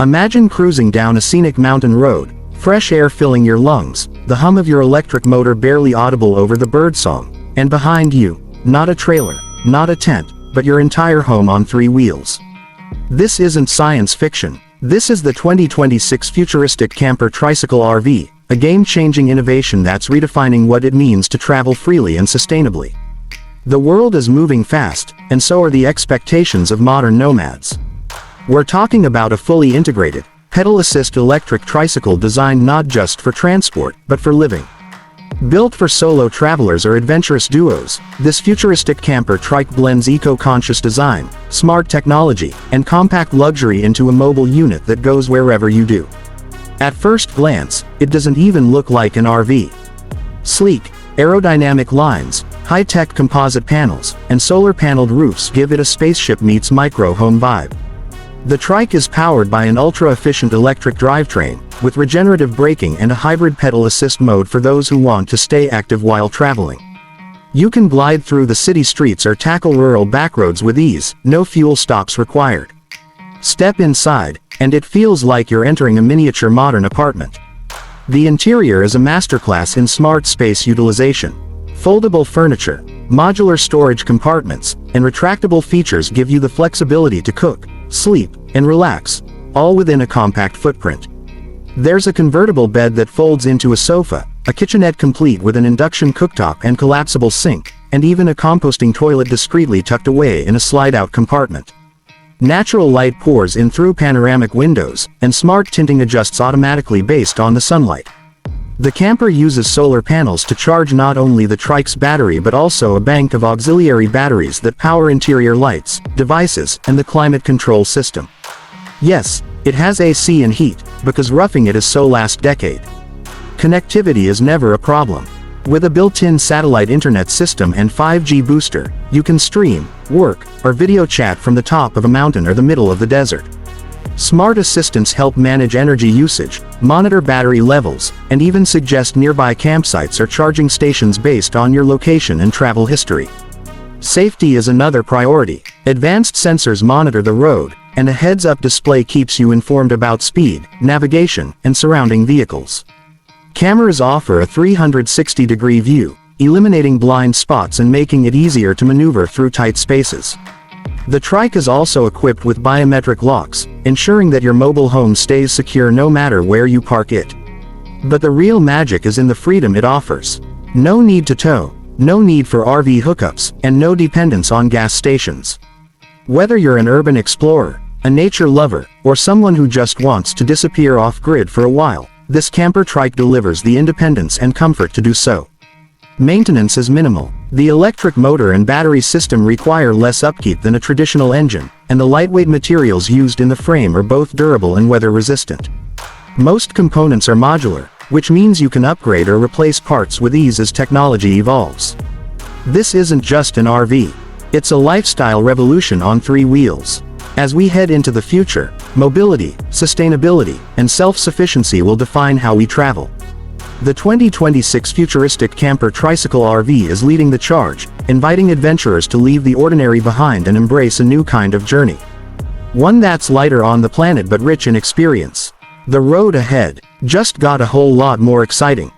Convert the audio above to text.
Imagine cruising down a scenic mountain road, fresh air filling your lungs, the hum of your electric motor barely audible over the birdsong, and behind you, not a trailer, not a tent, but your entire home on three wheels. This isn't science fiction. This is the 2026 futuristic camper tricycle RV, a game-changing innovation that's redefining what it means to travel freely and sustainably. The world is moving fast, and so are the expectations of modern nomads. We're talking about a fully integrated, pedal-assist electric tricycle designed not just for transport, but for living. Built for solo travelers or adventurous duos, this futuristic camper trike blends eco-conscious design, smart technology, and compact luxury into a mobile unit that goes wherever you do. At first glance, it doesn't even look like an RV. Sleek, aerodynamic lines, high-tech composite panels, and solar-paneled roofs give it a spaceship meets micro-home vibe. The trike is powered by an ultra-efficient electric drivetrain, with regenerative braking and a hybrid pedal assist mode for those who want to stay active while traveling. You can glide through the city streets or tackle rural backroads with ease, no fuel stops required. Step inside, and it feels like you're entering a miniature modern apartment. The interior is a masterclass in smart space utilization. Foldable furniture, modular storage compartments, and retractable features give you the flexibility to cook, sleep, and relax, all within a compact footprint. There's a convertible bed that folds into a sofa, a kitchenette complete with an induction cooktop and collapsible sink, and even a composting toilet discreetly tucked away in a slide-out compartment. Natural light pours in through panoramic windows, and smart tinting adjusts automatically based on the sunlight. The camper uses solar panels to charge not only the trike's battery but also a bank of auxiliary batteries that power interior lights, devices, and the climate control system. Yes, it has AC and heat, because roughing it is so last decade. Connectivity is never a problem. With a built-in satellite internet system and 5G booster, you can stream, work, or video chat from the top of a mountain or the middle of the desert. Smart assistants help manage energy usage, monitor battery levels, and even suggest nearby campsites or charging stations based on your location and travel history. Safety is another priority. Advanced sensors monitor the road, and a heads-up display keeps you informed about speed, navigation, and surrounding vehicles. Cameras offer a 360-degree view, eliminating blind spots and making it easier to maneuver through tight spaces. The trike is also equipped with biometric locks, ensuring that your mobile home stays secure no matter where you park it. But the real magic is in the freedom it offers. No need to tow, no need for RV hookups, and no dependence on gas stations. Whether you're an urban explorer, a nature lover, or someone who just wants to disappear off-grid for a while, this camper trike delivers the independence and comfort to do so. Maintenance is minimal. The electric motor and battery system require less upkeep than a traditional engine, and the lightweight materials used in the frame are both durable and weather-resistant. Most components are modular, which means you can upgrade or replace parts with ease as technology evolves. This isn't just an RV. It's a lifestyle revolution on three wheels. As we head into the future, mobility, sustainability, and self-sufficiency will define how we travel. The 2026 futuristic camper tricycle RV is leading the charge, inviting adventurers to leave the ordinary behind and embrace a new kind of journey. One that's lighter on the planet but rich in experience. The road ahead just got a whole lot more exciting.